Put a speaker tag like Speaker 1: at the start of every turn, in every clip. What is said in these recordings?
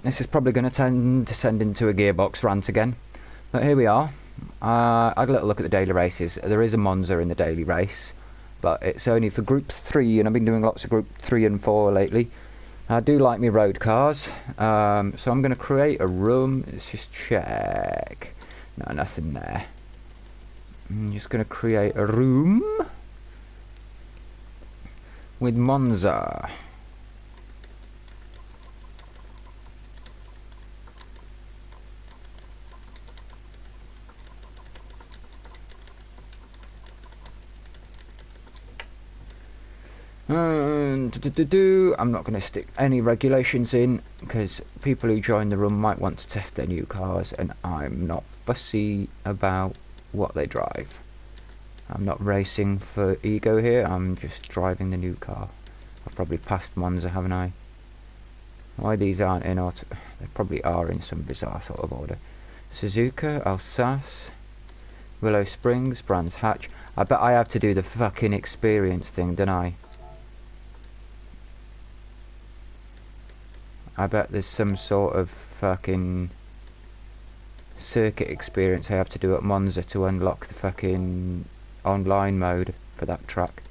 Speaker 1: This is probably going to tend to send into a gearbox rant again. But here we are. I had a little look at the daily races. There is a Monza in the daily race, but it's only for Group 3, and I've been doing lots of Group 3 and 4 lately. I do like me road cars, so I'm going to create a room. Let's just check. No, nothing there. I'm just going to create a room with Monza. And I'm not going to stick any regulations in because people who join the room might want to test their new cars, and I'm not fussy about what they drive. I'm not racing for ego here, I'm just driving the new car. I've probably passed Monza, haven't I? Why these aren't in auto? They probably are in some bizarre sort of order. Suzuka, Alsace, Willow Springs, Brands Hatch. I bet I have to do the fucking experience thing, don't I? I bet there's some sort of fucking circuit experience I have to do at Monza to unlock the fucking online mode for that track.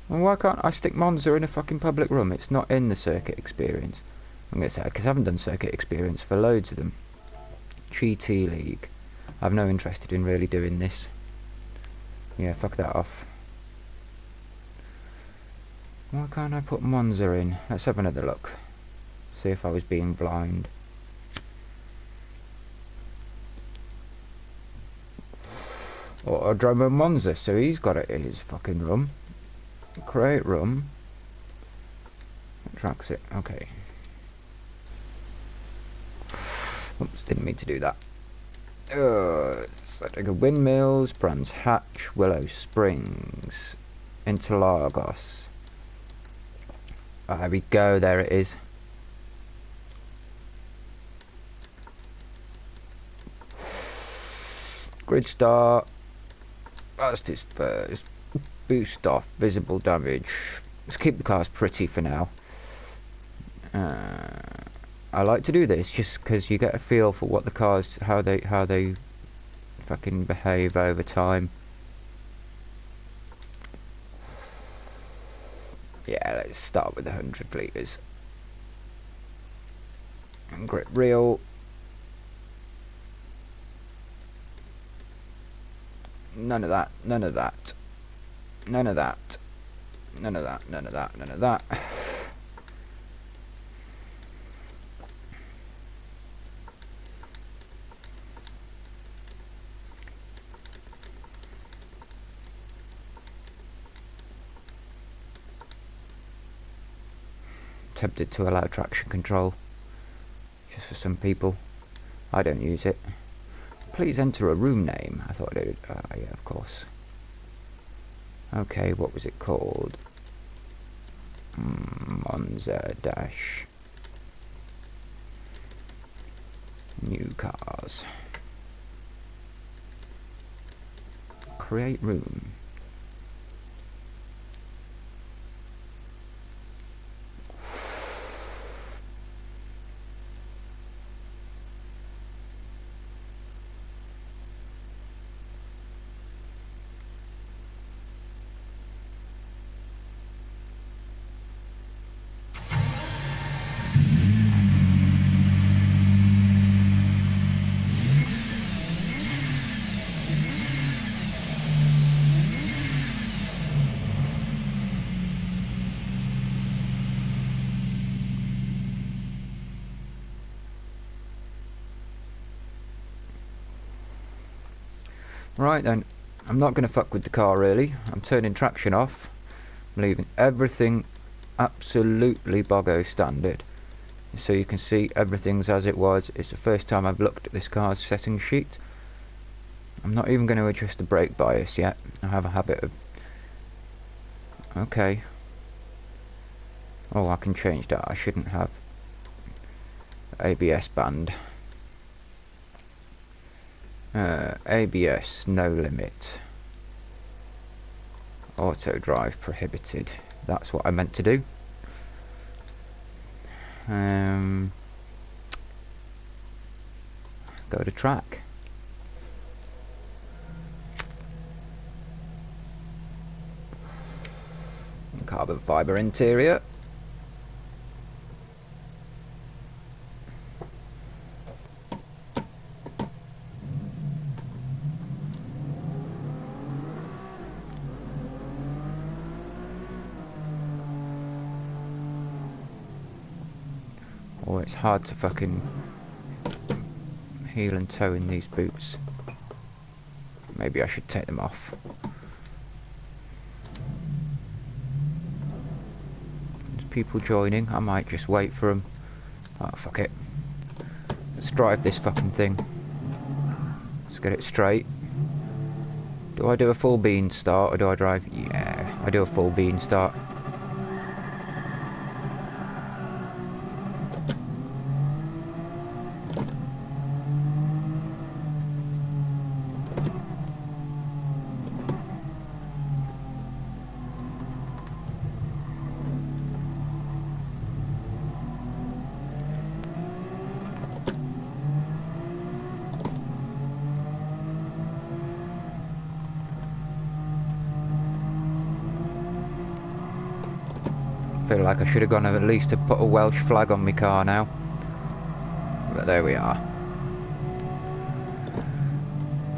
Speaker 1: Well, why can't I stick Monza in a fucking public room? It's not in the circuit experience. I'm going to say, because I haven't done circuit experience for loads of them. GT League. I have no interest in really doing this. Yeah, fuck that off. Why can't I put Monza in? Let's have another look. See if I was being blind. Or I drove a Monza, so he's got it in his fucking room. Create room. Tracks it. Okay. Oops, didn't mean to do that. Setting of Windmills, Brands Hatch, Willow Springs, Interlagos. There we go, there it is. Grid start. Fast dispersed. Boost off. Visible damage. Let's keep the cars pretty for now. I like to do this just because you get a feel for what the cars, how they fucking behave over time. Yeah, let's start with 100 litres. And grip reel. None of that, none of that. None of that. None of that, none of that, none of that. Tempted to allow traction control, just for some people. I don't use it. Please enter a room name. I thought I did. Yeah, of course. Okay, what was it called? Monza dash new cars. Create room. Right then, I'm not going to fuck with the car really. I'm turning traction off. I'm leaving everything absolutely boggo standard. So you can see everything's as it was. It's the first time I've looked at this car's settings sheet. I'm not even going to adjust the brake bias yet. I have a habit of... Okay. Oh, I can change that. I shouldn't have. ABS band. ABS no limit. Auto drive prohibited. That's what I meant to do. Go to track. Carbon fibre interior. Oh, it's hard to fucking heel and toe in these boots. Maybe I should take them off. There's people joining. I might just wait for them. Oh, fuck it. Let's drive this fucking thing. Let's get it straight. Do I do a full bean start or do I drive? Yeah, I do a full bean start. Feel like I should have gone at least to put a Welsh flag on my car now. But there we are.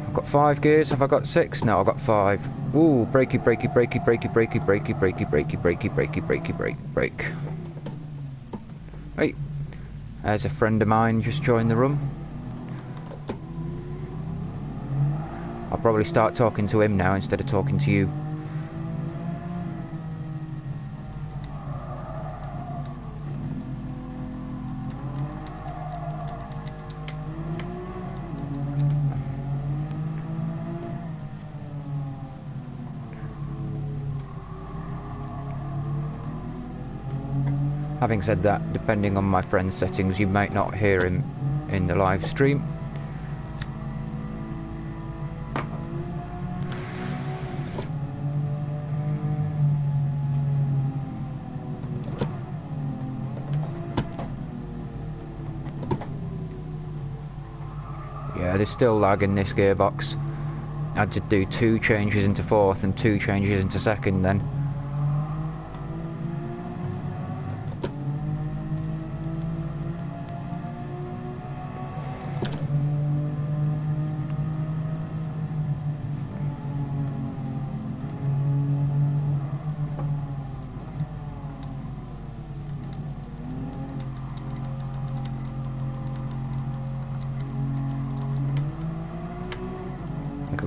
Speaker 1: I've got 5 gears. Have I got 6? No, I've got 5. Ooh, brakey, brakey, brakey, brakey, brakey, brakey, brakey, brakey, brakey, brakey, brakey, brake. Hey, there's a friend of mine just joined the room. I'll probably start talking to him now instead of talking to you. Having said that, depending on my friend's settings, you might not hear him in the live stream. Yeah, there's still lag in this gearbox. I had to do 2 changes into 4th and 2 changes into 2nd then.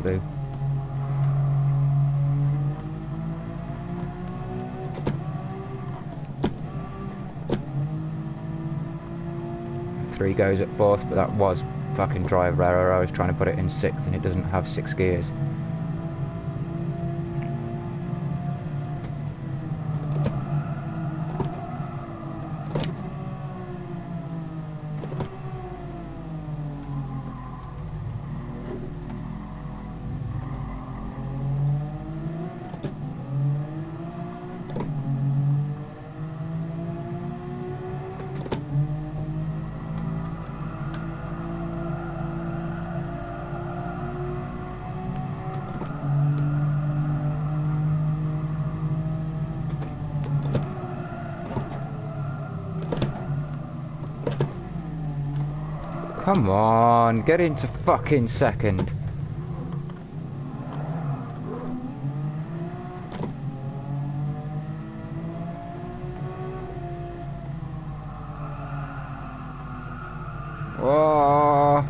Speaker 1: That'll do. Three goes at 4th, but that was fucking driver error. I was trying to put it in 6th and it doesn't have 6 gears. Come on, get into fucking 2nd. Oh.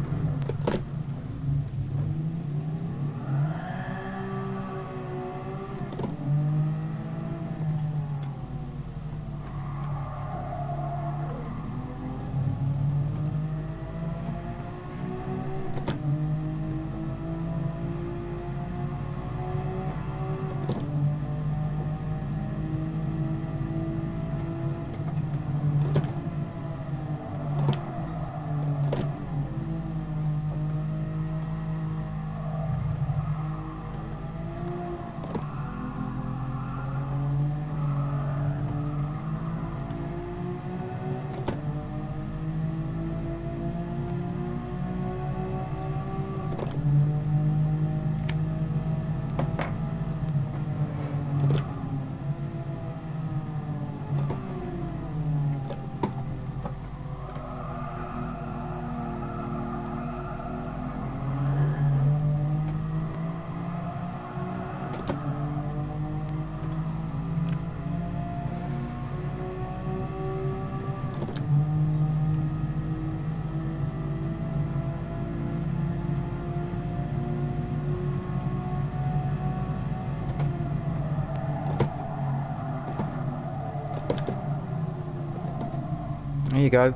Speaker 1: There you go.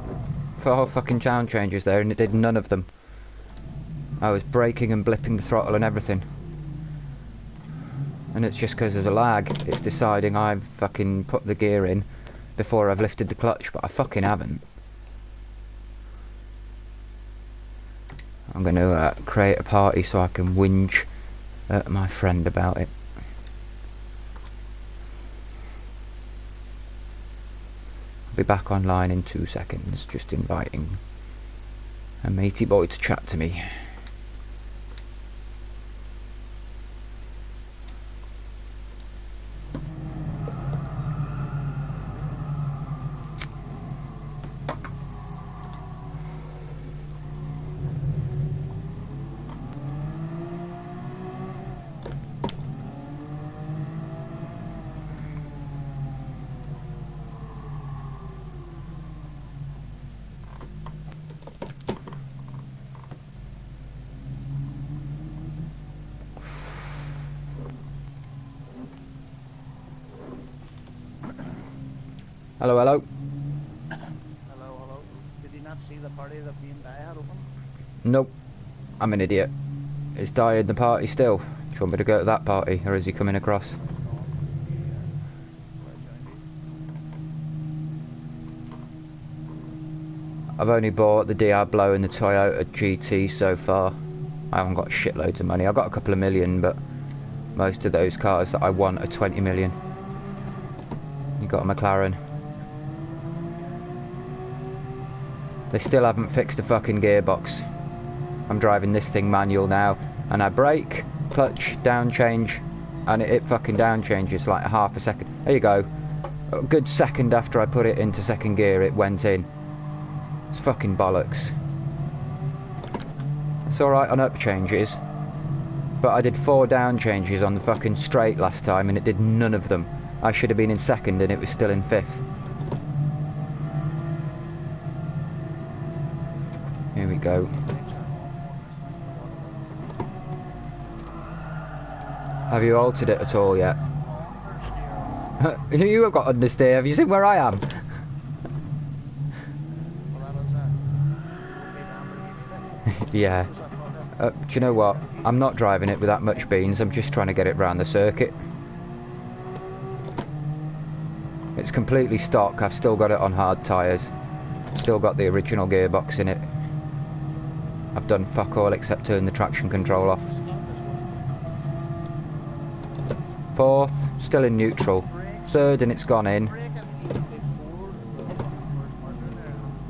Speaker 1: 4 fucking down changes there and it did none of them. I was braking and blipping the throttle and everything. And it's just because there's a lag. It's deciding I've fucking put the gear in before I've lifted the clutch, but I fucking haven't. I'm going to create a party so I can whinge at my friend about it. I'll be back online in 2 seconds, just inviting a matey boy to chat to me. Hello, hello.
Speaker 2: Hello, hello. Did you not see the party that me and Di had open?
Speaker 1: Nope. I'm an idiot. Is Di in the party still? Do you want me to go to that party, or is he coming across? I've only bought the Diablo and the Toyota GT so far. I haven't got shitloads of money. I've got a couple of million, but most of those cars that I want are 20 million. You got a McLaren. They still haven't fixed the fucking gearbox. I'm driving this thing manual now, and I brake, clutch, down change, and it fucking down changes like a half a second. There you go. A good second after I put it into second gear, it went in. It's fucking bollocks. It's alright on up changes, but I did 4 down changes on the fucking straight last time, and it did none of them. I should have been in second, and it was still in 5th. Here we go. Have you altered it at all yet? You have got understeer. Have you seen where I am? Yeah. Do you know what? I'm not driving it with that much beans. I'm just trying to get it round the circuit. It's completely stock. I've still got it on hard tyres. Still got the original gearbox in it. I've done fuck all except turn the traction control off. 4th, still in neutral. 3rd and it's gone in.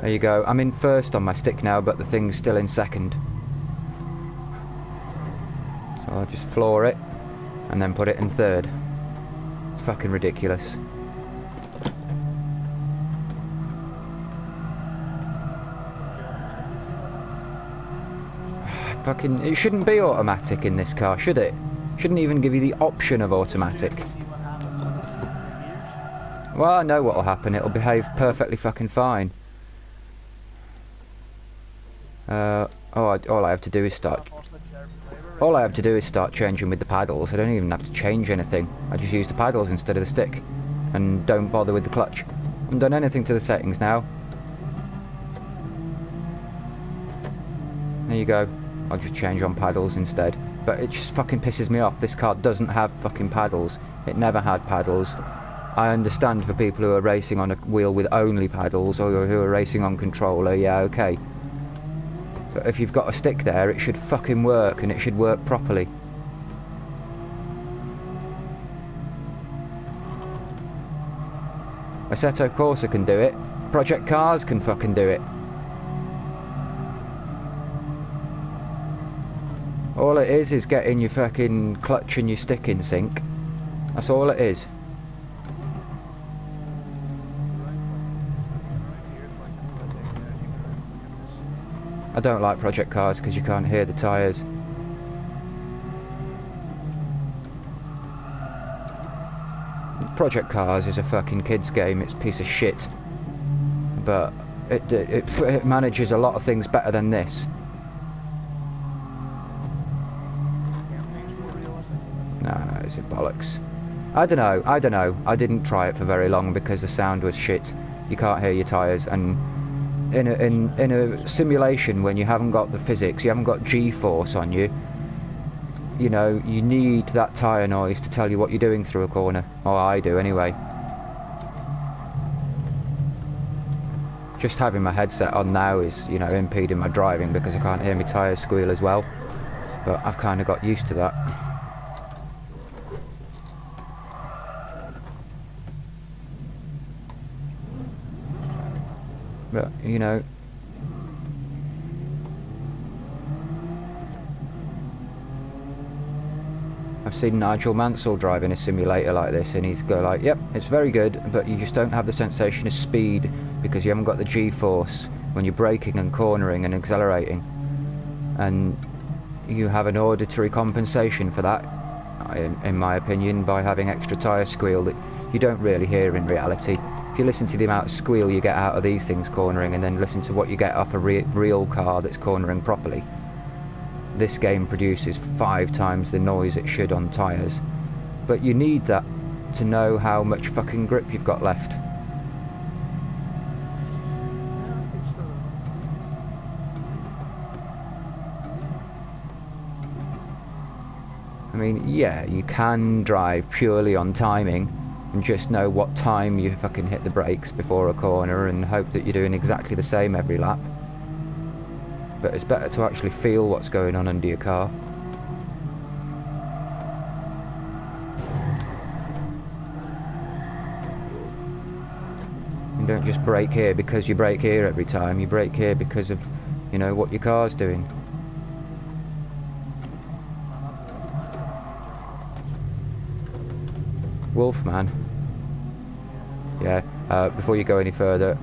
Speaker 1: There you go. I'm in 1st on my stick now, but the thing's still in 2nd. So I'll just floor it and then put it in 3rd. It's fucking ridiculous. Fucking, it shouldn't be automatic in this car, should it? Shouldn't even give you the option of automatic. Well, I know what'll happen. It'll behave perfectly fucking fine. All I have to do is start. All I have to do is start changing with the paddles. I don't even have to change anything. I just use the paddles instead of the stick, and don't bother with the clutch. I haven't done anything to the settings now. There you go. I'll just change on paddles instead. But it just fucking pisses me off. This car doesn't have fucking paddles. It never had paddles. I understand for people who are racing on a wheel with only paddles, or who are racing on controller, yeah, okay. But if you've got a stick there, it should fucking work, and it should work properly. Assetto Corsa can do it. Project Cars can fucking do it. All it is getting your fucking clutch and your stick in sync. That's all it is. I don't like Project Cars because you can't hear the tyres. Project Cars is a fucking kids game. It's a piece of shit. But it manages a lot of things better than this. Nah, it's a bollocks. I don't know. I don't know. I didn't try it for very long because the sound was shit. You can't hear your tyres, and in a simulation when you haven't got the physics, you haven't got G-force on you. You know, you need that tyre noise to tell you what you're doing through a corner. Or I do anyway. Just having my headset on now is, you know, impeding my driving because I can't hear my tyres squeal as well. But I've kind of got used to that. But, you know, I've seen Nigel Mansell driving a simulator like this, and he's go like, yep, it's very good, but you just don't have the sensation of speed because you haven't got the G-force when you're braking and cornering and accelerating. And you have an auditory compensation for that, in my opinion, by having extra tyre squeal that you don't really hear in reality. If you listen to the amount of squeal you get out of these things cornering and then listen to what you get off a real car that's cornering properly, this game produces 5 times the noise it should on tyres. But you need that to know how much fucking grip you've got left. I mean, yeah, you can drive purely on timing and just know what time you fucking hit the brakes before a corner and hope that you're doing exactly the same every lap. But it's better to actually feel what's going on under your car. You don't just brake here because you brake here every time. You brake here because of, you know, what your car's doing. Wolfman. Yeah, before you go any further,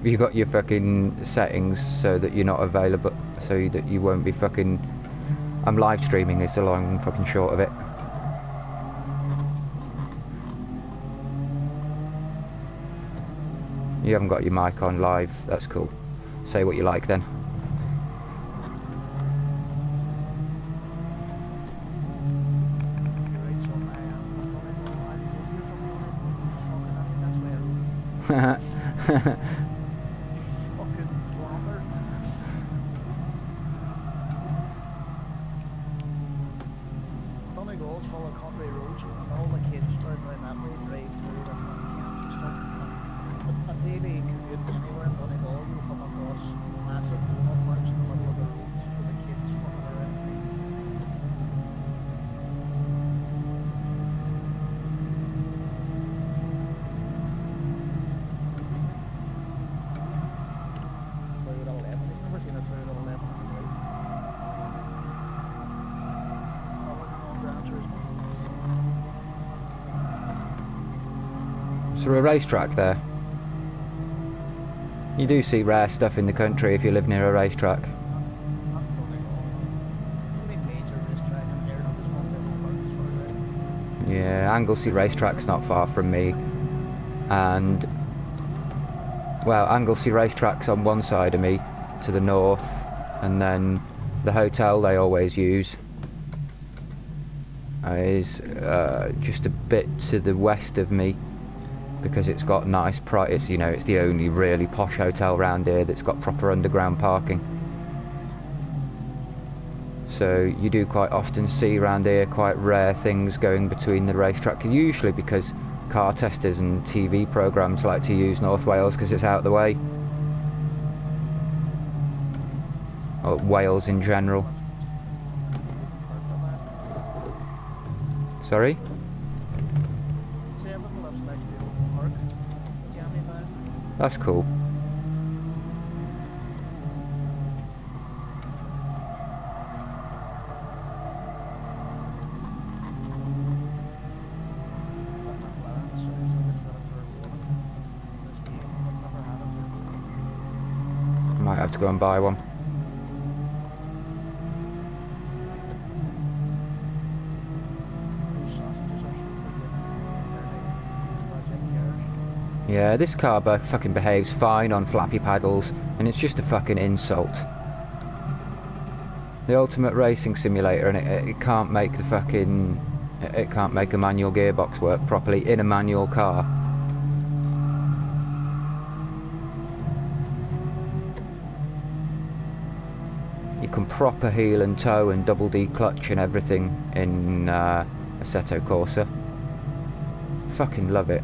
Speaker 1: you got your fucking settings so that you're not available, so that you won't be fucking... I'm live streaming is the long and fucking short of it. You haven't got your mic on live, that's cool. Say what you like then.
Speaker 2: Donegal's full of country roads and all the kids turn around that road drive through the fucking camps and stuff. A daily commute anywhere in Donegal, you'll come across massive donut marks in the middle of the roads with the kids fucking around. Toyota 11, I've never seen a Toyota 11 in his life.
Speaker 1: Is there a racetrack there? You do see rare stuff in the country if you live near a racetrack. Yeah, Anglesey racetrack's not far from me, and well, Anglesey racetrack's on one side of me to the north, and then the hotel they always use is just a bit to the west of me, because it's got nice it's, you know, it's the only really posh hotel round here that's got proper underground parking. So you do quite often see around here quite rare things going between the racetrack, usually because car testers and TV programmes like to use North Wales because it's out of the way. Or Wales in general. Sorry? That's cool. Might have to go and buy one. Yeah, this car fucking behaves fine on flappy paddles, and it's just a fucking insult. The ultimate racing simulator, and it can't make the fucking It can't make a manual gearbox work properly in a manual car. You can proper heel and toe and double D clutch and everything in Assetto Corsa. Fucking love it.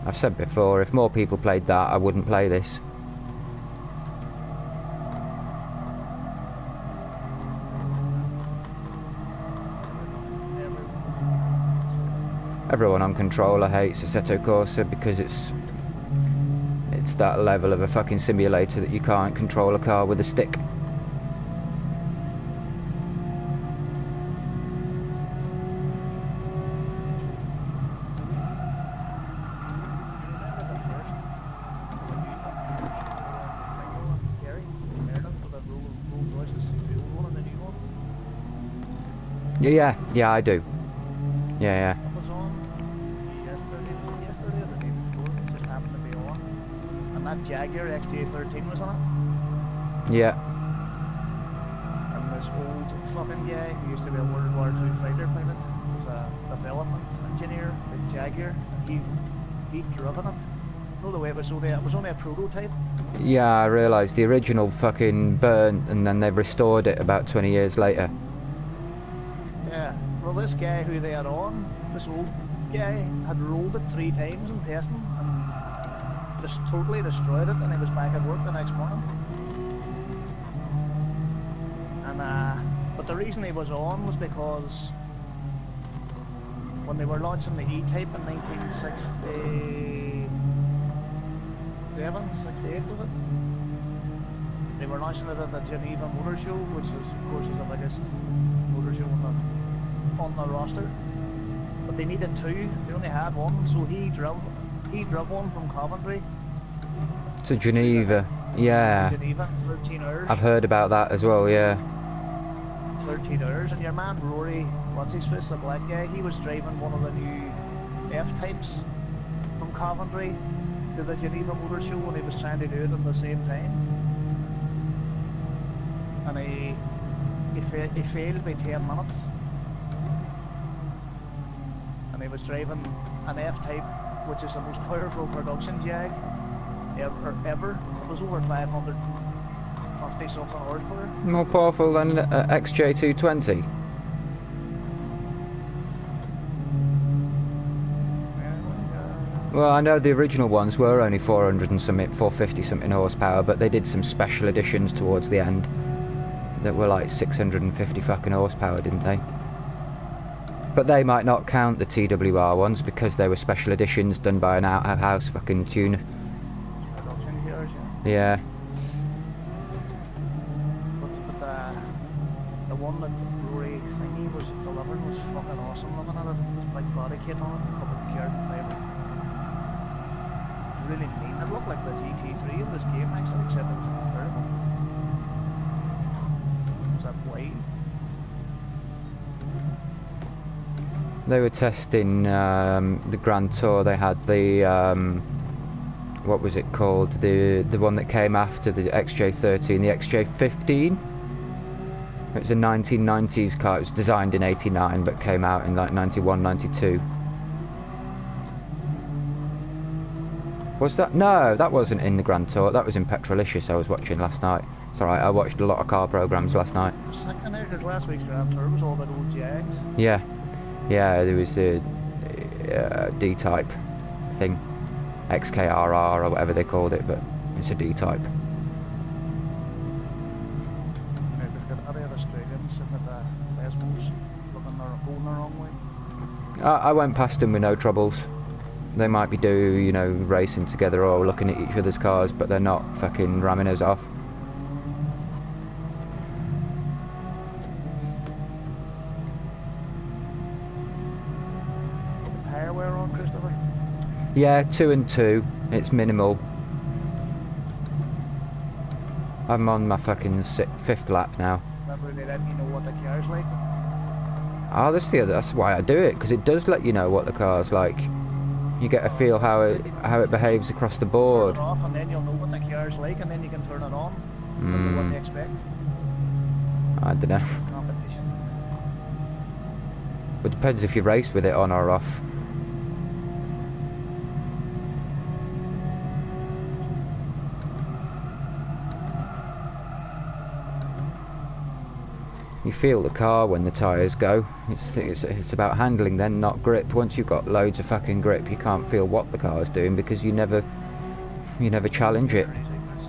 Speaker 1: I've said before, if more people played that, I wouldn't play this. Everyone on controller hates Assetto Corsa because it's that level of a fucking simulator that you can't control a car with a stick. Yeah, I do. Yeah.
Speaker 2: It was on yesterday or the day before. It just happened to be on. And that Jaguar XJ13 was on it.
Speaker 1: Yeah.
Speaker 2: And this old fucking guy who used to be a World War II fighter pilot was a development engineer with Jaguar, and he'd driven it. No, the way it was only a prototype.
Speaker 1: Yeah, I realised the original fucking burnt and then they've restored it about 20 years later.
Speaker 2: Yeah, well, this guy who they had on, this old guy, had rolled it 3 times in testing and just totally destroyed it, and he was back at work the next morning. And but the reason he was on was because when they were launching the E-Type in 1967, 68 was it? They were launching it at the Geneva Motor Show, which is, of course, is the biggest motor show on the roster. But they needed 2. They only had 1, so he drove one from Coventry
Speaker 1: To Geneva. Yeah.
Speaker 2: Geneva, 13 hours.
Speaker 1: I've heard about that as well, yeah.
Speaker 2: 13 hours, and your man Rory, what's his face, the black guy, he was driving one of the new F-types from Coventry to the Geneva Motor Show when he was trying to do it at the same time. And he failed by 10 minutes. And he was driving an F-type, which is the most powerful production Jag ever. It was over 550 something horsepower.
Speaker 1: More powerful than XJ220. Well, I know the original ones were only 400 and something, 450 something horsepower, but they did some special editions towards the end that were like 650 fucking horsepower, didn't they? But they might not count the TWR ones because they were special editions done by an out-of-house fucking tuner.
Speaker 2: Production gears,
Speaker 1: Yeah.
Speaker 2: But the one that Rory thingy was delivering was fucking awesome looking at it. It was big body kit on it, a couple of cured fibre. Really neat. It looked like the GT3 in this game actually, except it was incredible. It was that wide.
Speaker 1: They were testing the Grand Tour. They had the what was it called? The one that came after the XJ13, the XJ15. It was a 1990s car. It was designed in '89, but came out in like '91, '92. Was that? No, that wasn't in the Grand Tour. That was in Petrolicious I was watching last night. It's alright, I watched a lot of car programmes last night.
Speaker 2: I was thinking there, because last week's Grand Tour was all about old Jags.
Speaker 1: Yeah. Yeah, there was a D-type thing. XKRR or whatever they called it, but it's a D-type.
Speaker 2: Now we've got other Australians sitting at the Lesbos going the wrong way.
Speaker 1: I went past them with no troubles. They might be racing together or looking at each other's cars, but they're not fucking ramming us off.
Speaker 2: The tyre wear on, Christopher?
Speaker 1: Yeah, 2 and 2. It's minimal. I'm on my fucking 5th lap now.
Speaker 2: Remember they let you know what the car's like?
Speaker 1: Oh, that's why I do it, because it does let you know what the car's like. You get a feel how it behaves across the board.
Speaker 2: Turn it off and then you'll know what the car's like, and then you can turn it on and know what to expect.
Speaker 1: I don't know.
Speaker 2: Competition.
Speaker 1: But it depends if you race with it on or off. You feel the car when the tyres go. It's about handling then, not grip. Once you've got loads of fucking grip, you can't feel what the car's doing because you never challenge it.
Speaker 2: Crazy, Chris.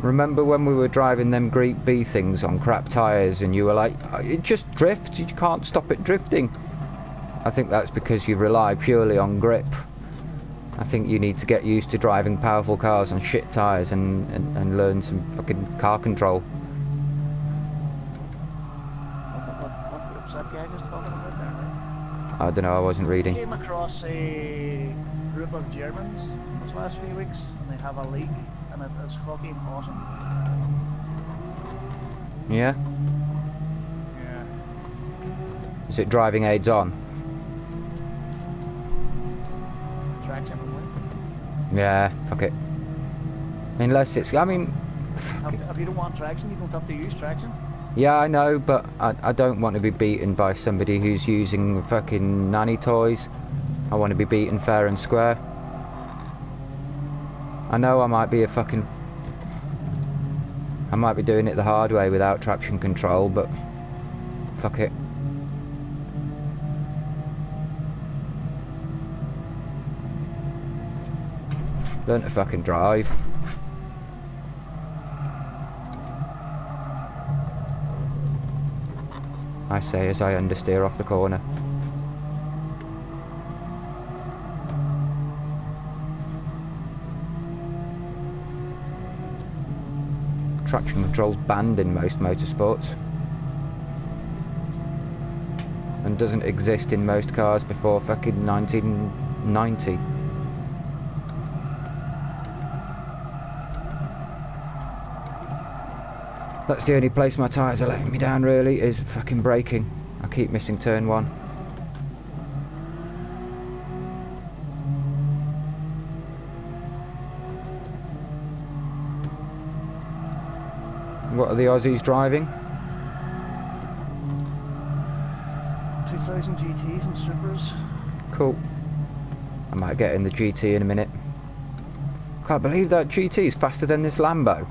Speaker 1: Remember when we were driving them Greek B things on crap tyres and you were like, it just drifts, you can't stop it drifting. I think that's because you rely purely on grip. I think you need to get used to driving powerful cars on shit tyres and learn some fucking car control.
Speaker 2: What group's that guy just talking about there, right?
Speaker 1: I don't know, I wasn't reading.
Speaker 2: Came across a group of Germans these last few weeks, and they have a league, and it's fucking awesome.
Speaker 1: Yeah?
Speaker 2: Yeah.
Speaker 1: Is it driving aids on?
Speaker 2: Traction only.
Speaker 1: Yeah, fuck it. Unless it's, I mean,
Speaker 2: If you don't want traction, you don't have to use traction.
Speaker 1: yeah, I know, but I don't want to be beaten by somebody who's using fucking nanny toys. I want to be beaten fair and square. I know I might be I might be doing it the hard way without traction control, but fuck it. Learn to fucking drive. I say as I understeer off the corner. Traction control's banned in most motorsports and doesn't exist in most cars before fucking 1990. That's the only place my tyres are letting me down really, is fucking braking. I keep missing turn 1. What are the Aussies driving?
Speaker 2: 2000 GTs and Supers.
Speaker 1: Cool. I might get in the GT in a minute. Can't believe that GT is faster than this Lambo.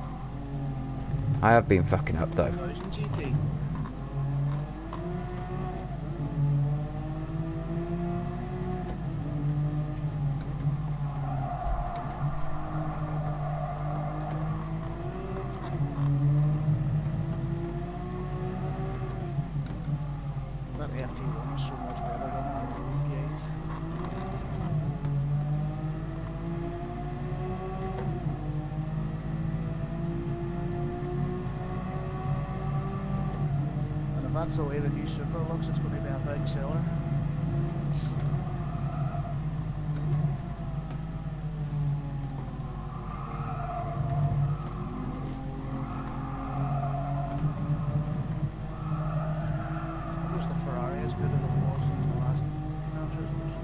Speaker 1: I have been fucking up though.
Speaker 2: 2000 GT. That FT1 is so much better than the UPAs. And if that's the way the new Super looks, it's going to be a big seller. I wish the Ferrari as good as it was in the last Gran Turismo.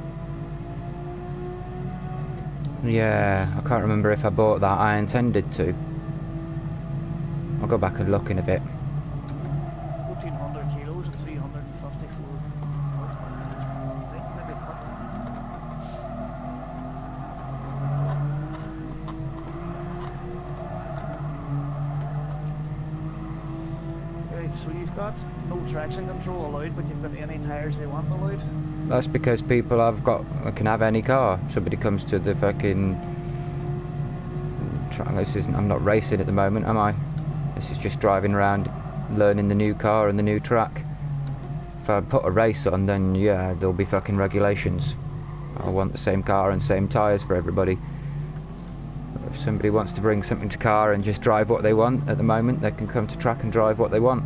Speaker 1: Yeah, I can't remember if I bought that. I intended to. I'll go back and look in a bit.
Speaker 2: 1400 kilos and 354 horsepower. I think maybe Right, so you've got no traction control allowed, but you've got any tyres they want allowed.
Speaker 1: That's because people can have any car. Somebody comes to the fucking track. I'm not racing at the moment, am I? This is just driving around, learning the new car and the new track. If I put a race on, then yeah, there'll be fucking regulations. I want the same car and same tyres for everybody. If somebody wants to bring something to car and just drive what they want at the moment, they can come to track and drive what they want.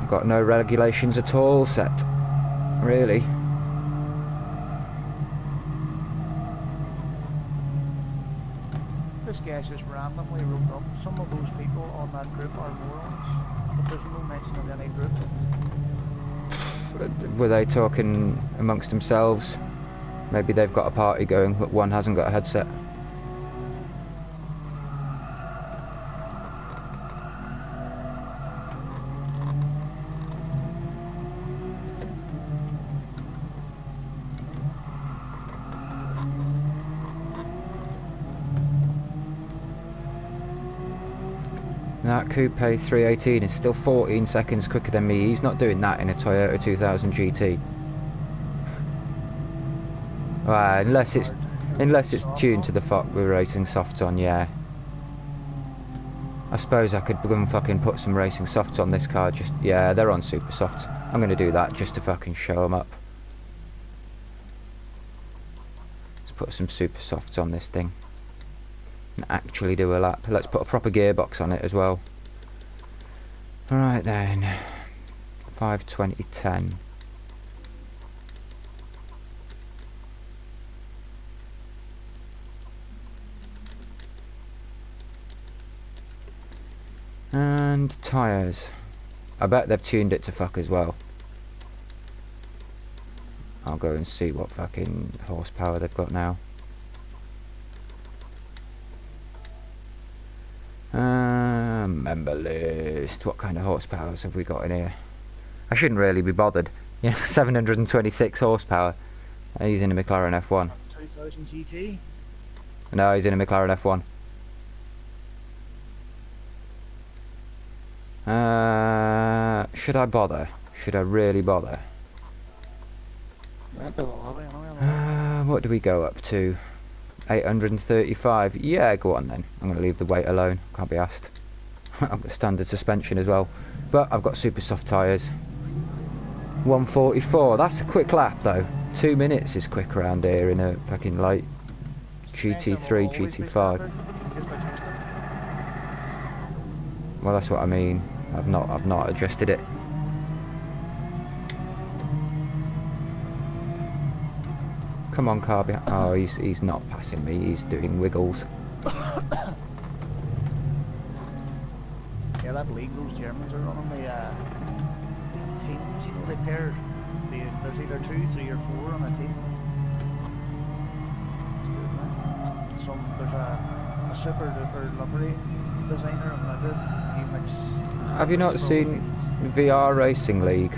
Speaker 1: I've got no regulations at all set, really.
Speaker 2: This guy's just randomly wrote up some of those people on that group are morons, but there's no mention of any group.
Speaker 1: Were they talking amongst themselves? Maybe they've got a party going, but one hasn't got a headset. That Coupe 318 is still 14 seconds quicker than me. He's not doing that in a Toyota 2000 GT. Well, unless it's tuned to the fuck with racing softs on, yeah. I suppose I could go and fucking put some racing softs on this car. Just, yeah, they're on super softs. I'm gonna do that just to fucking show them up. Let's put some super softs on this thing and actually do a lap. Let's put a proper gearbox on it as well. Alright then, 5:20:10. And tyres. I bet they've tuned it to fuck as well. I'll go and see what fucking horsepower they've got now. Member list. What kind of horsepowers have we got in here? I shouldn't really be bothered. Yeah, 726 horsepower. He's in a McLaren F1.
Speaker 2: 2000 GT.
Speaker 1: No, he's in a McLaren F1. Should I bother? Should I really bother? What do we go up to? 835. Yeah, go on then. I'm going to leave the weight alone. Can't be asked. I've got standard suspension as well. But I've got super soft tyres. 144. That's a quick lap though. 2 minutes is quick around here in a fucking light GT3, GT5. Well, that's what I mean. I've not adjusted it. Come on, car behind. Oh, he's not passing me. He's doing wiggles.
Speaker 2: Yeah, that league those Germans are running the teams. You know, they pair. There's either 2, 3, or 4 on a team. It's good, man. There's a super duper livery designer and another. He makes.
Speaker 1: Have you not seen VR Racing League?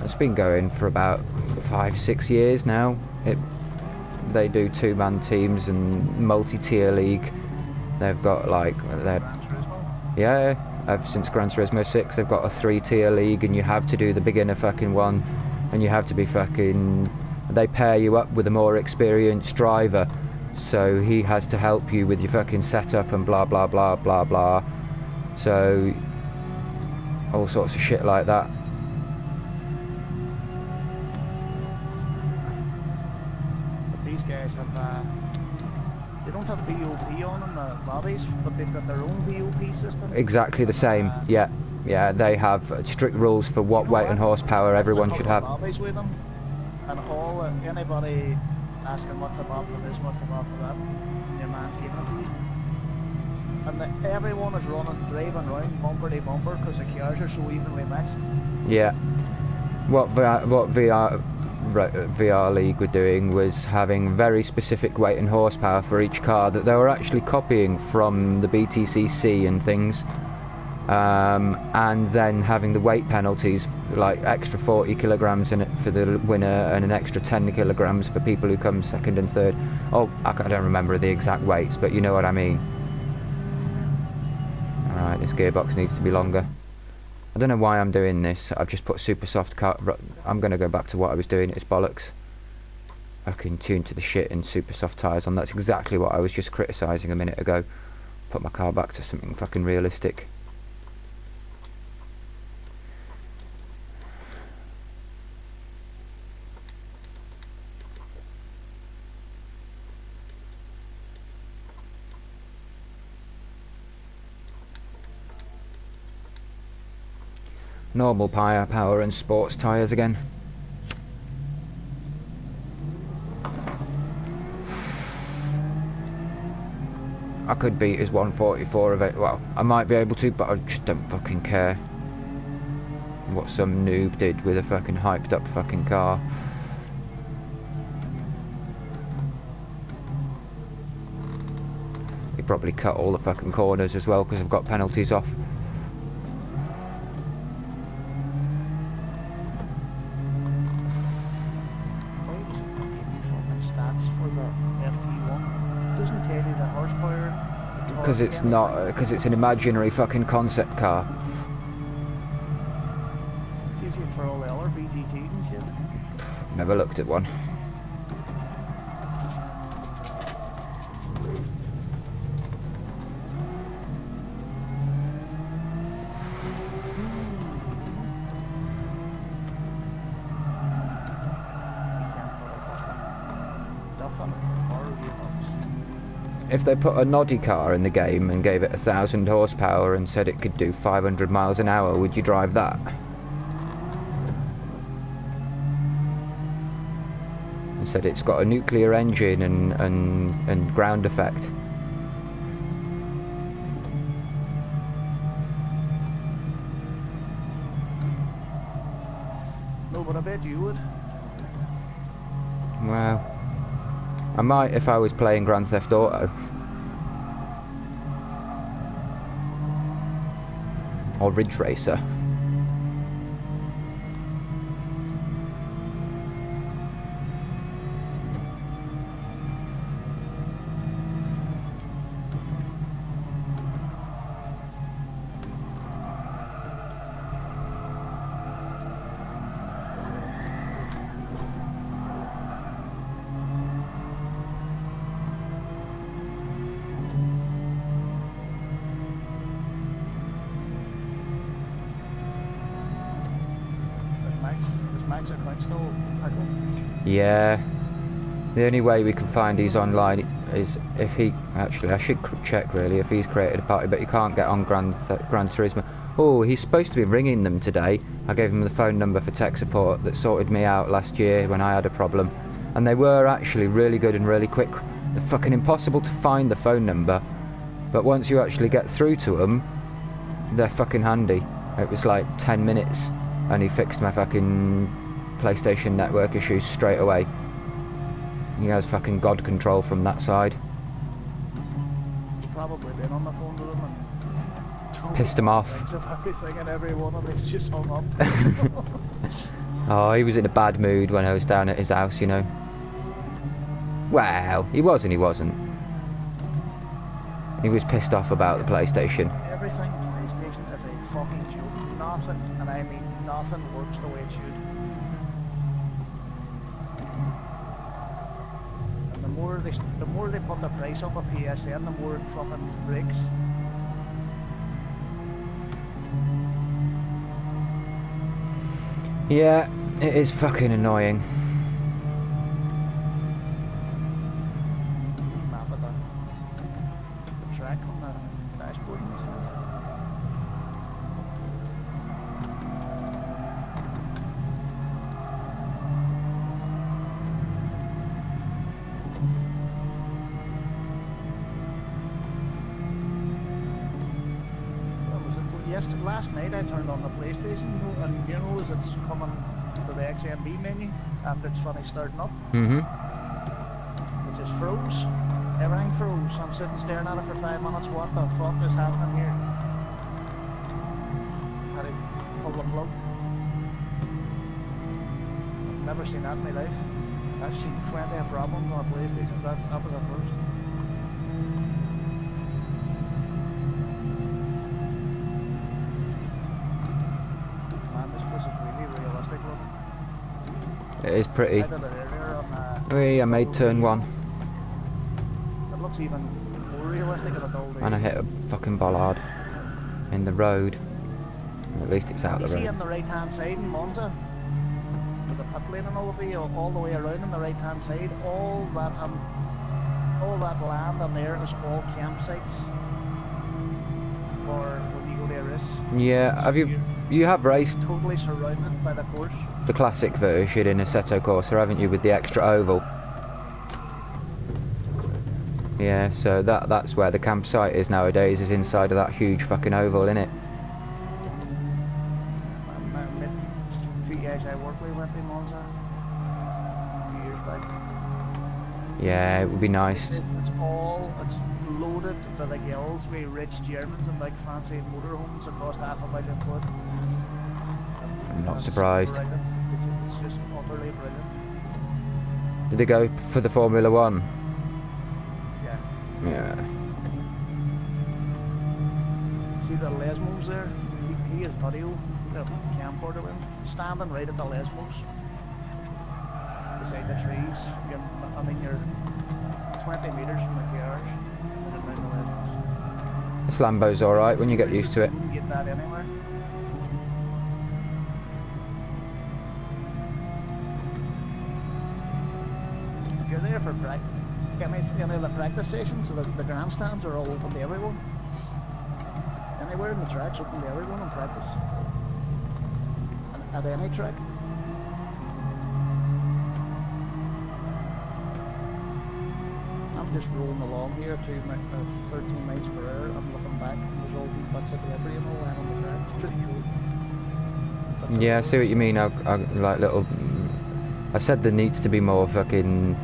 Speaker 1: It's been going for about 5-6 years now. They do 2-man teams and multi-tier league. They've got like since Gran Turismo 6 they've got a 3-tier league, and you have to do the beginner fucking one, and you have to be fucking. They pair you up with a more experienced driver, so he has to help you with your fucking setup and blah blah blah blah blah. So all sorts of shit like that.
Speaker 2: Guys have they don't have VOP on in the lobbies, but they've got their own VOP system.
Speaker 1: Exactly the same. Yeah, they have strict rules for what weight and horsepower everyone should have.
Speaker 2: Lobbies with them, and all anybody asking what's above for this, what's above for that, your man's giving it to you. And everyone is driving around bumper to bumper because the cars are so evenly mixed.
Speaker 1: Yeah. What VR League were doing was having very specific weight and horsepower for each car that they were actually copying from the BTCC and things, and then having the weight penalties, like extra 40 kilograms in it for the winner and an extra 10 kilograms for people who come second and third. Oh, I don't remember the exact weights, but you know what I mean. Alright, this gearbox needs to be longer. I don't know why I'm doing this. I've just put super soft car. I'm going to go back to what I was doing. It's bollocks. I can tune to the shit in super soft tyres on. That's exactly what I was just criticising a minute ago. Put my car back to something fucking realistic. Normal power and sports tyres again. I could beat his 144 of it. Well, I might be able to, but I just don't fucking care. what some noob did with a fucking hyped up fucking car. He probably cut all the fucking corners as well because I've got penalties off. Because it's not, because it's an imaginary fucking concept car.
Speaker 2: Gives you for all the other BGTs and shit.
Speaker 1: Never looked at one. If they put a noddy car in the game and gave it 1,000 horsepower and said it could do 500 miles an hour, would you drive that? And said it's got a nuclear engine and ground effect.
Speaker 2: No, but I bet you would.
Speaker 1: Well, I might if I was playing Grand Theft Auto. Or Ridge Racer. Yeah, the only way we can find he's online is if he, actually I should check really if he's created a party, but he can't get on Gran Turismo. Oh, he's supposed to be ringing them today. I gave him the phone number for tech support that sorted me out last year when I had a problem, and they were actually really good and really quick. They're fucking impossible to find the phone number, but once you actually get through to them, they're fucking handy. It was like 10 minutes and he fixed my fucking PlayStation Network issues straight away. He has fucking God control from that side.
Speaker 2: He's probably been on the phone with him and
Speaker 1: pissed him off.
Speaker 2: Of everything and everyone, and he's just hung up.
Speaker 1: Oh, he was in a bad mood when I was down at his house, you know. Well, he was and he wasn't. He was pissed off about the PlayStation.
Speaker 2: Everything PlayStation is a fucking joke. Nothing, and I mean nothing, works the way it should. The more they put the price up of PSN, the more it fucking breaks.
Speaker 1: Yeah, it is fucking annoying.
Speaker 2: Map of the track on the dashboard and stuff. Last night I turned on the PlayStation and you know as it's coming to the XMB menu after it's finished starting up. It just froze. Everything froze. I'm sitting staring at it for 5 minutes. What the fuck is happening here? Had to pull the plug. I've never seen that in my life. I've seen plenty of problems on a PlayStation. That was the first.
Speaker 1: It is pretty.
Speaker 2: I did it earlier on,
Speaker 1: I made turn 1.
Speaker 2: It looks even more realistic than it all
Speaker 1: And I hit a fucking bollard in the road. At least it's out
Speaker 2: you
Speaker 1: the road.
Speaker 2: see on the right hand side in Monza, with the pit lane and all the way around on the right hand side, all that land on there is all campsites for when you go to a race.
Speaker 1: Yeah, have you have raced
Speaker 2: totally surrounded by the course.
Speaker 1: The classic version in Assetto Corsa, haven't you, with the extra oval? Yeah, so that's where the campsite is nowadays, is inside of that huge fucking oval, innit?
Speaker 2: My guys I work with went to Monza a few years back.
Speaker 1: Yeah, it would be nice.
Speaker 2: It's loaded to the gills with rich Germans and big fancy motorhomes that cost £500,000.
Speaker 1: I'm not
Speaker 2: It's
Speaker 1: surprised.
Speaker 2: brilliant. It's just utterly brilliant.
Speaker 1: Did they go for the Formula One?
Speaker 2: Yeah.
Speaker 1: Yeah.
Speaker 2: See the Lesmos there? He is video, the camcorder with him, standing right at the Lesmos, beside the trees. I mean, you're 20 metres from the cars, running around the Lesmos.
Speaker 1: This Lambo's alright when you get used to it.
Speaker 2: You wouldn't get that anywhere. If you're there for practice, any of the practice sessions, so the grandstands are all open to everyone. Anywhere in the track's open to everyone in practice. At any track. I'm just rolling along here to 13 miles per hour. I'm looking back and there's all these bits of debris and all lying on the track. It's pretty cool.
Speaker 1: Yeah, I see what you mean. I like little. I said there needs to be more fucking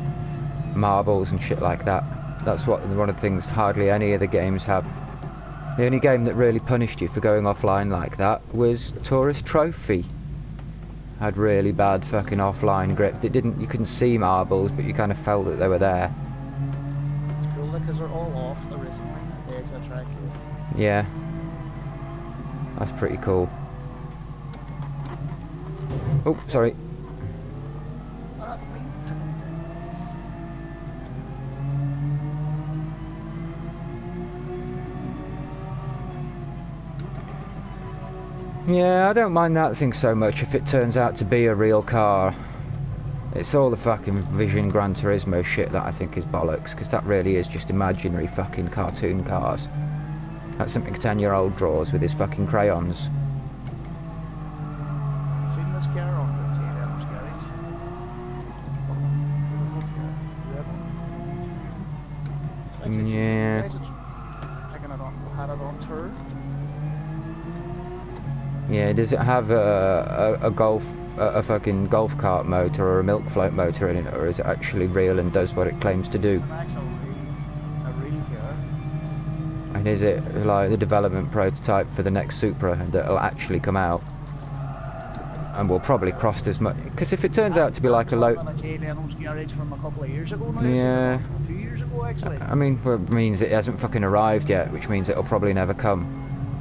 Speaker 1: marbles and shit like that. That's one of the things hardly any of the games have. The only game that really punished you for going offline like that was Tourist Trophy. Had really bad fucking offline grip. It didn't. You couldn't see marbles, but you kind of felt that they were there.
Speaker 2: It's cool because they're all off the racing line at the edge of the track here.
Speaker 1: Yeah, that's pretty cool. Oh, sorry. Yeah, I don't mind that thing so much if it turns out to be a real car. It's all the fucking Vision Gran Turismo shit that I think is bollocks, because that really is just imaginary fucking cartoon cars. That's something a 10-year-old draws with his fucking crayons.
Speaker 2: Seen this car on the J-Downs garage?
Speaker 1: Yeah.
Speaker 2: Taking it on, had it on tour.
Speaker 1: Yeah, does it have a golf, a fucking golf cart motor or a milk float motor in it, or is it actually real and does what it claims to do?
Speaker 2: It's actually a real car.
Speaker 1: And is it like the development prototype for the next Supra that'll actually come out? And will probably cost as much, because if it turns out to be like a low...
Speaker 2: a J-Downs garage from a couple of years ago now.
Speaker 1: Yeah.
Speaker 2: A few years ago actually.
Speaker 1: I mean, well, it means it hasn't fucking arrived yet, which means it'll probably never come.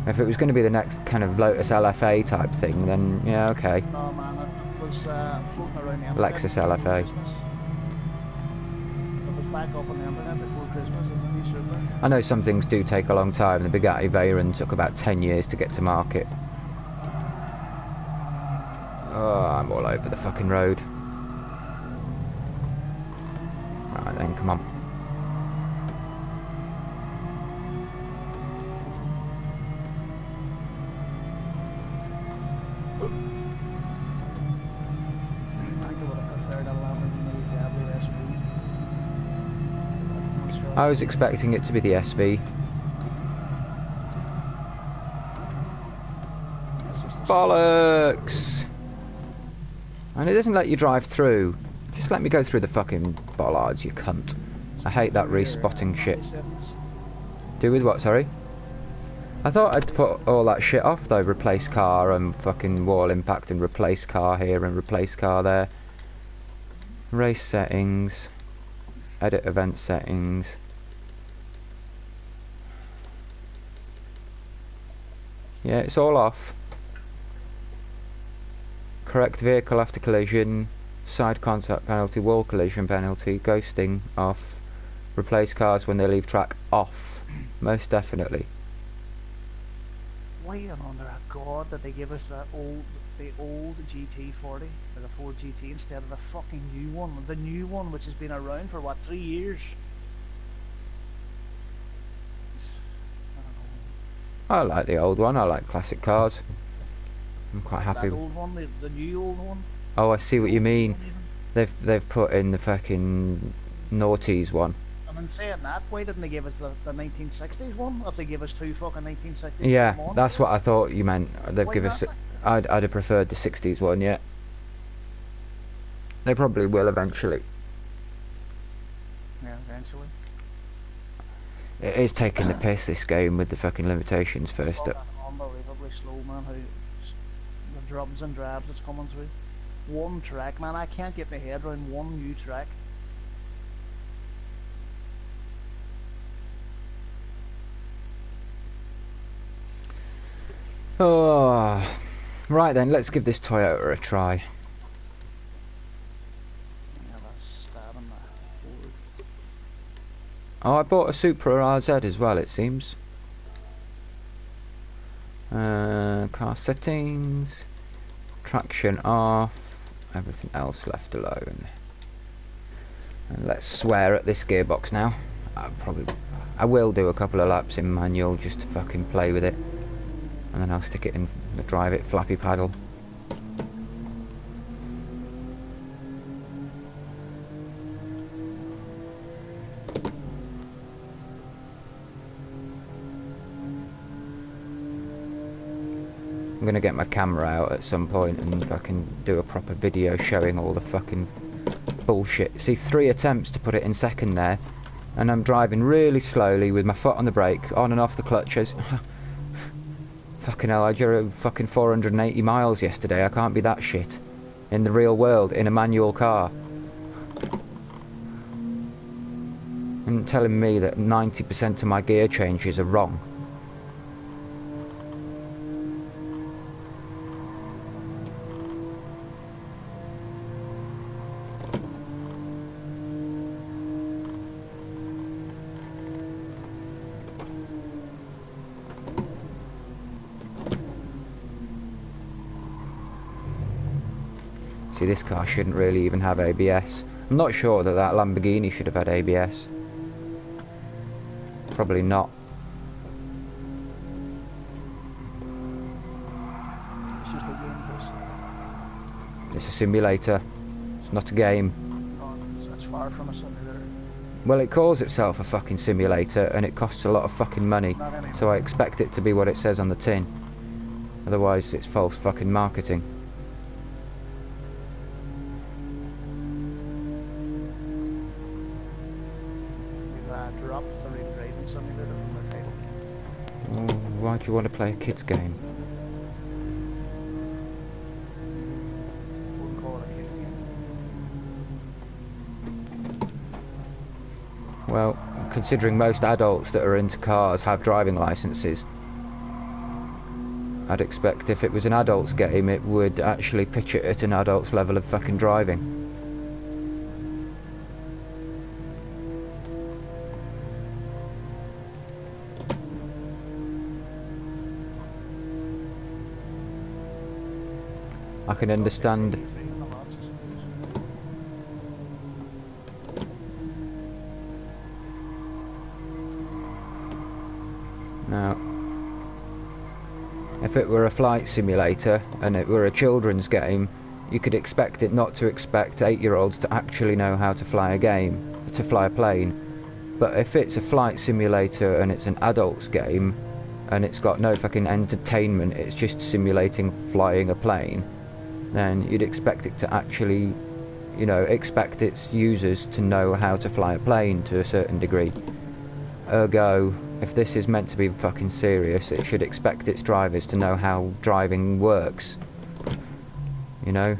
Speaker 1: If it was going to be the next kind of Lotus LFA type thing, then yeah, okay.
Speaker 2: No man, it was floating around the internet.
Speaker 1: Lexus
Speaker 2: before
Speaker 1: LFA.
Speaker 2: Christmas. It was back up on the internet before Christmas. It was a new Supra.
Speaker 1: I know some things do take a long time. The Bugatti Veyron took about 10 years to get to market. Oh, I'm all over the fucking road. Right then, come on. I was expecting it to be the SV. Bollocks! And it doesn't let you drive through. Just let me go through the fucking bollards, you cunt. I hate that respotting shit. Do with what, sorry? I thought I'd put all that shit off though. Replace car and fucking wall impact and replace car here and replace car there. Race settings. Edit event settings. Yeah, it's all off. Correct vehicle after collision, side contact penalty, wall collision penalty, ghosting off, replace cars when they leave track off. Most definitely.
Speaker 2: Why under a god did they give us the old GT40 or the Ford GT instead of the fucking new one? The new one which has been around for what, 3 years?
Speaker 1: I like the old one, I like classic cars. I'm quite happy.
Speaker 2: That old one, the new old one?
Speaker 1: Oh, I see what you mean. They've put in the fucking noughties one.
Speaker 2: And in saying that, why didn't they give us the 1960s one? If they gave us two fucking 1960s?
Speaker 1: Yeah, that's what I thought you meant. They've
Speaker 2: Why
Speaker 1: given us.
Speaker 2: not?
Speaker 1: I'd have preferred the 60s one, yeah. They probably will eventually.
Speaker 2: Yeah, eventually.
Speaker 1: It is taking the piss, this game, with the fucking limitations first up.
Speaker 2: Fucking unbelievably slow, man. How the drums and drabs that's coming through. One track, man. I can't get my head around one new track.
Speaker 1: Oh, right then, let's give this Toyota a try.
Speaker 2: Yeah, that's stabbing that forward.
Speaker 1: Oh, I bought a Supra RZ as well, it seems. Car settings, traction off, everything else left alone. And let's swear at this gearbox now. I will do a couple of laps in manual just to fucking play with it, and then I'll stick it in the drive it flappy paddle. I'm gonna get my camera out at some point and fucking do a proper video showing all the fucking bullshit. See, 3 attempts to put it in second there, and I'm driving really slowly with my foot on the brake, on and off the clutches. Fucking hell, I drove fucking 480 miles yesterday. I can't be that shit in the real world in a manual car. And telling me that 90% of my gear changes are wrong. See, this car shouldn't really even have ABS. I'm not sure that that Lamborghini should have had ABS. Probably not.
Speaker 2: It's just a game, Chris.
Speaker 1: It's a simulator. It's not a game.
Speaker 2: Oh, it's far from a simulator.
Speaker 1: Well, it calls itself a fucking simulator, and it costs a lot of fucking money.
Speaker 2: Not anymore.
Speaker 1: So I expect it to be what it says on the tin. Otherwise, it's false fucking marketing.
Speaker 2: You've dropped the real driving simulator from the title.
Speaker 1: Oh, why do you want to play a kid's game?
Speaker 2: Wouldn't call it a kid's game.
Speaker 1: Well, considering most adults that are into cars have driving licenses, I'd expect if it was an adult's game, it would actually pitch it at an adult's level of fucking driving. I can understand. Now, if it were a flight simulator and it were a children's game, you could expect it not to expect 8-year-olds to actually know how to fly a plane. But if it's a flight simulator and it's an adult's game and it's got no fucking entertainment, it's just simulating flying a plane, then you'd expect it to actually, you know, expect its users to know how to fly a plane to a certain degree. Ergo, if this is meant to be fucking serious, it should expect its drivers to know how driving works. You know?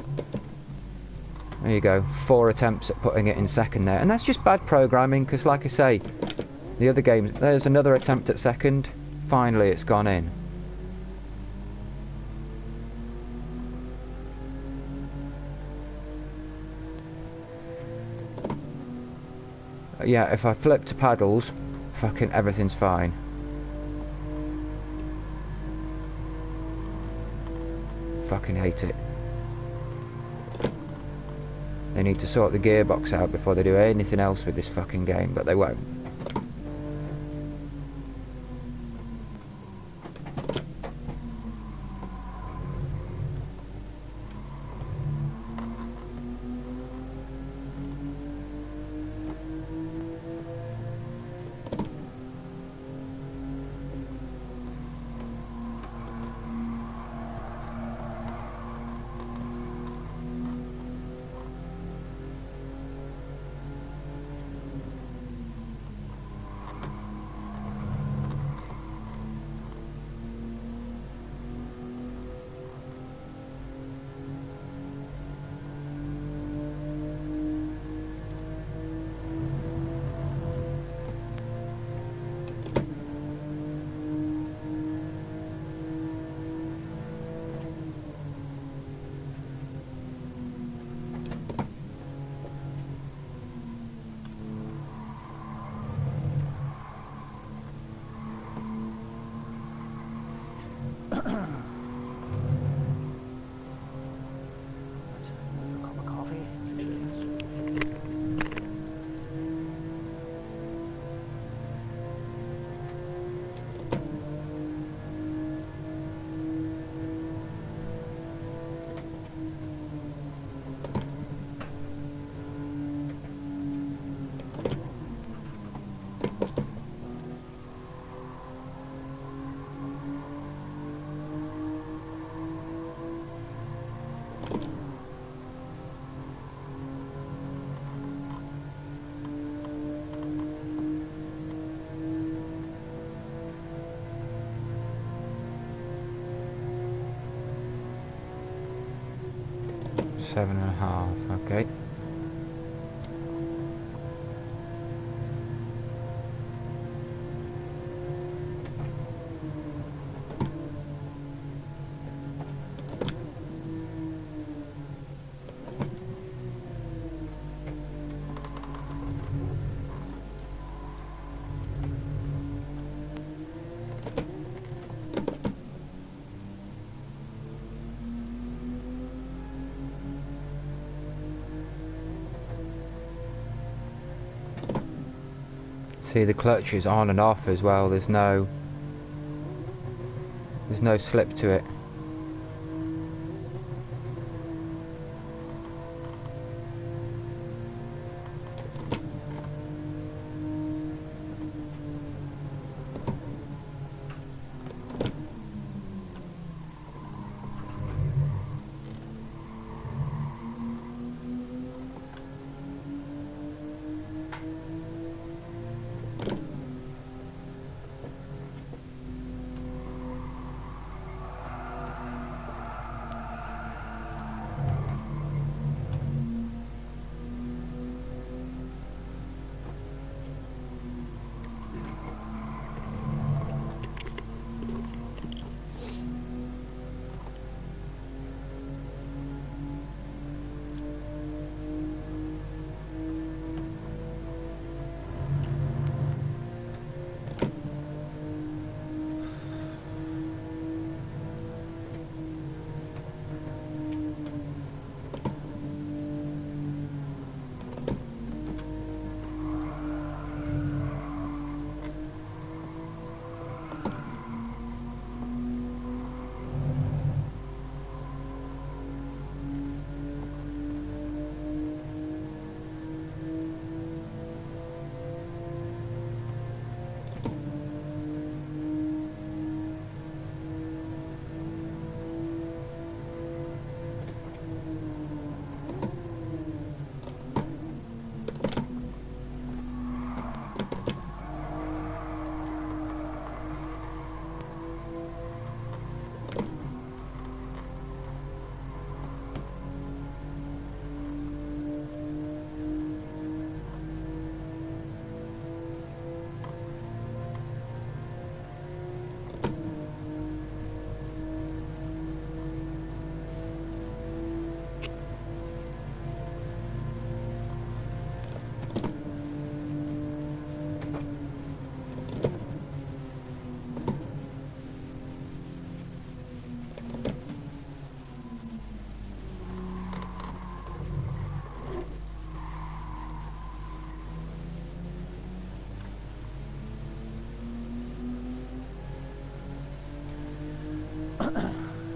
Speaker 1: There you go, 4 attempts at putting it in second there. And that's just bad programming, because like I say, the other games, there's another attempt at second. Finally it's gone in. Yeah, if I flip to paddles, fucking everything's fine. Fucking hate it. They need to sort the gearbox out before they do anything else with this fucking game, but they won't. 7.5, okay. See, the clutch is on and off as well. There's no slip to it.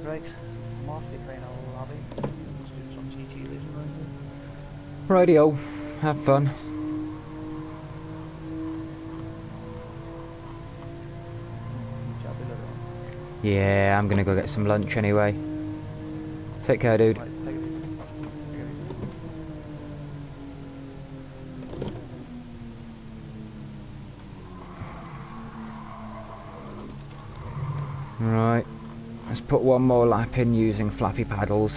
Speaker 2: Right, Mark, playing a lobby. Let's do some GT racing around here.
Speaker 1: Radio, have fun.
Speaker 2: Chat to you later on.
Speaker 1: Yeah, I'm gonna go get some lunch anyway. Take care, dude.
Speaker 2: Right, take it easy. Take it easy.
Speaker 1: Right, let's put one more lap in using flappy paddles.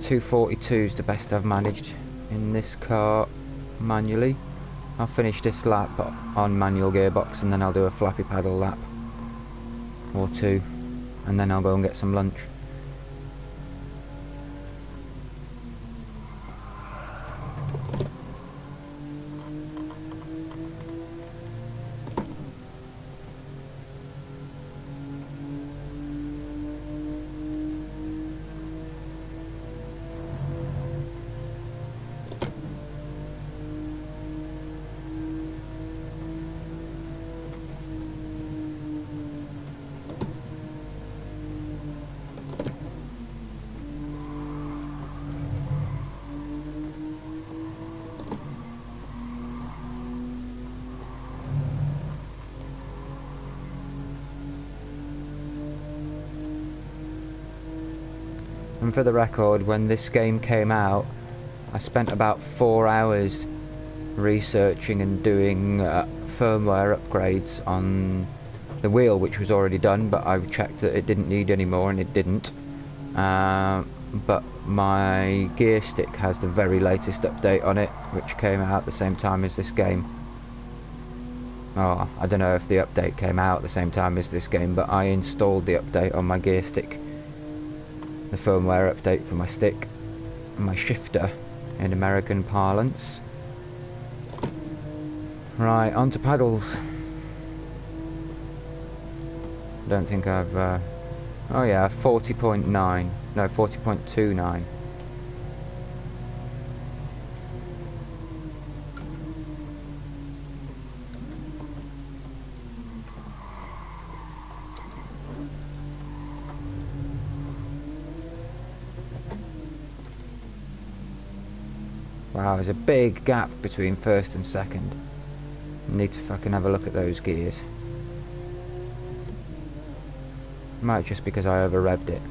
Speaker 1: 242 is the best I've managed in this car manually. I'll finish this lap on manual gearbox and then I'll do a flappy paddle lap or two and then I'll go and get some lunch. And for the record, when this game came out, I spent about 4 hours researching and doing firmware upgrades on the wheel, which was already done, but I checked that it didn't need any more, and it didn't. but my gear stick has the very latest update on it, which came out at the same time as this game. Oh, I don't know if the update came out at the same time as this game, but I installed the update on my gear stick. The firmware update for my stick, my shifter in American parlance. Right, onto paddles. Don't think I've... oh yeah, 40.9. No, 40.29. Wow, there's a big gap between first and second. Need to fucking have a look at those gears. Might just because I over revved it.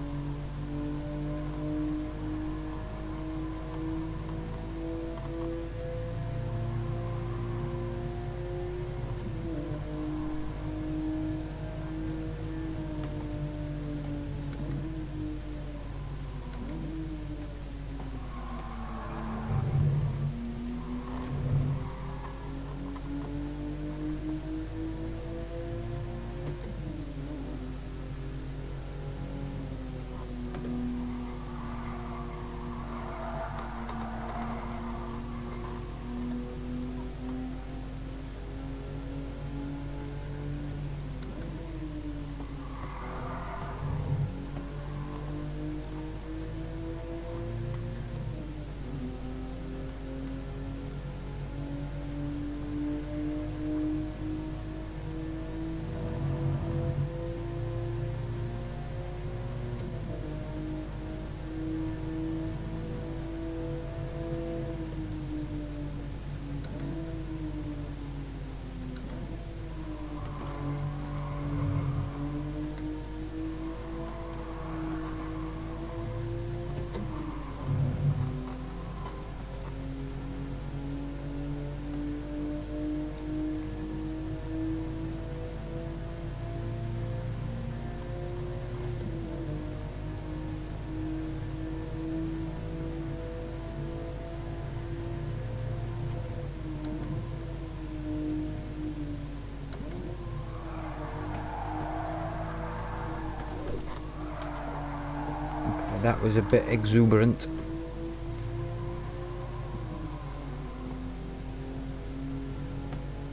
Speaker 1: That was a bit exuberant.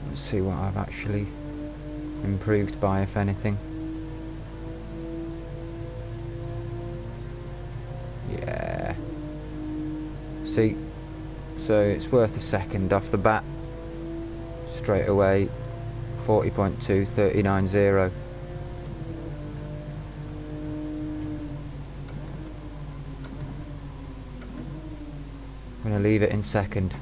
Speaker 1: Let's see what I've actually improved by, if anything. Yeah. See, so it's worth a second off the bat. Straight away, 40.2, 39.0. I'm going to leave it in second.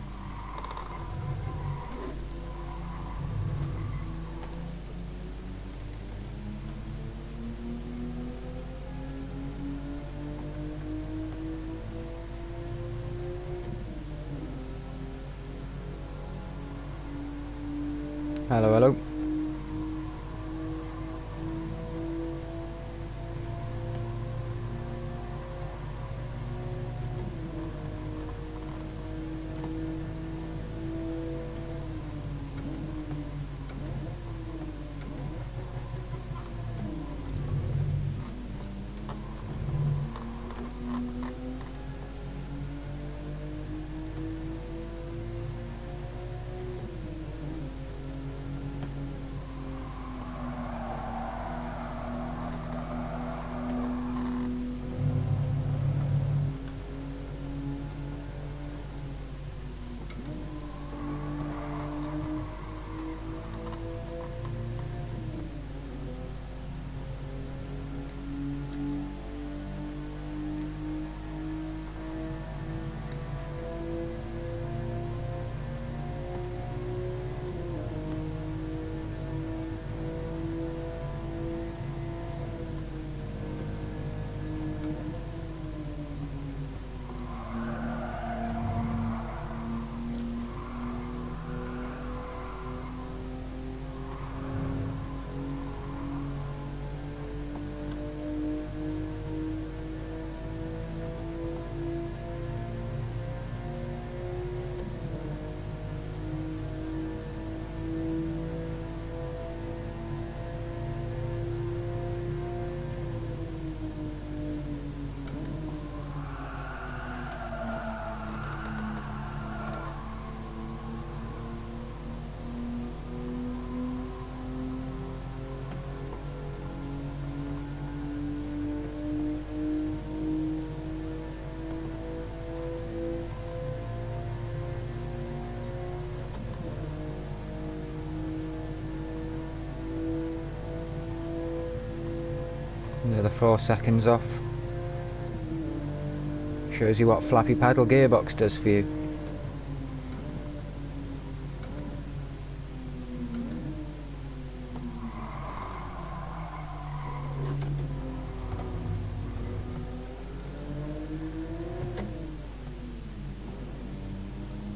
Speaker 1: Hello, hello. Another 4 seconds off. Shows you what flappy paddle gearbox does for you.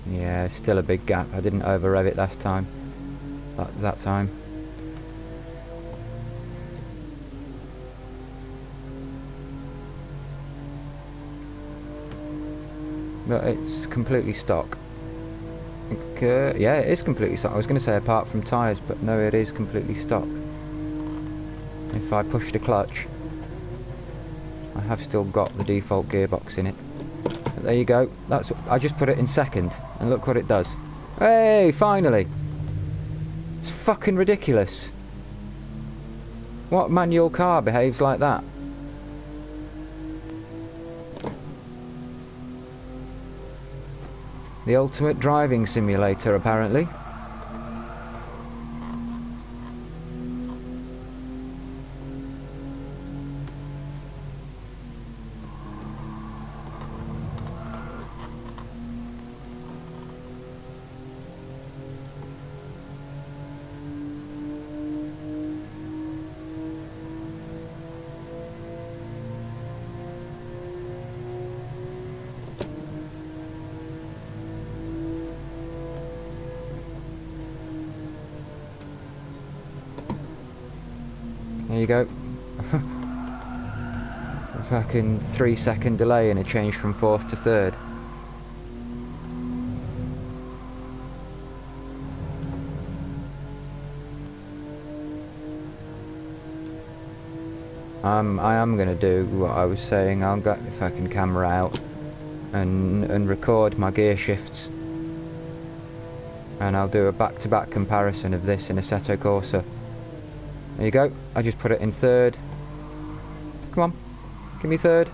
Speaker 1: Yeah, still a big gap. I didn't over rev it last time. That time. But it's completely stock. Yeah, it is completely stock. I was going to say apart from tyres, but no, it is completely stock. If I push the clutch, I have still got the default gearbox in it. But there you go. I just put it in second, and look what it does. Hey, finally! It's fucking ridiculous. What manual car behaves like that? The ultimate driving simulator, apparently. There you go. A fucking 3-second delay and a change from fourth to third. I am going to do what I was saying. I'll get the fucking camera out and record my gear shifts. And I'll do a back-to-back comparison of this in Assetto Corsa. There you go. I just put it in third. Come on. Give me third.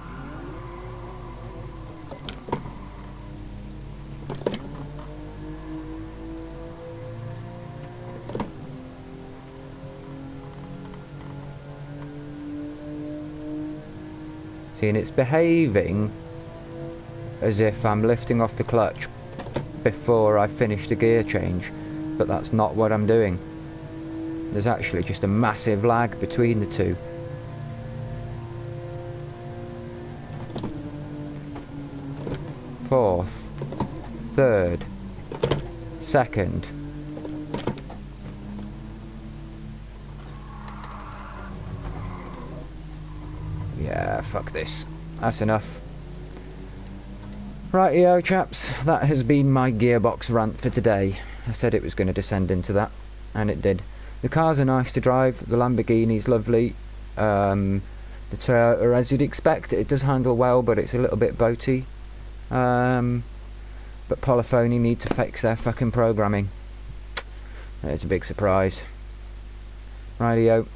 Speaker 1: See, and it's behaving as if I'm lifting off the clutch before I finish the gear change, but that's not what I'm doing. There's actually just a massive lag between the two. Fourth, third, second. Yeah, fuck this. That's enough. Rightio, chaps, that has been my gearbox rant for today. I said it was going to descend into that, and it did. The cars are nice to drive, the Lamborghini's lovely, the Toyota, as you'd expect, it does handle well, but it's a little bit boaty. But Polyphony need to fix their fucking programming. It's a big surprise. Rightio.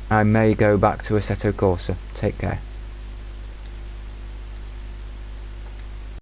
Speaker 1: I may go back to Assetto Corsa. Take care.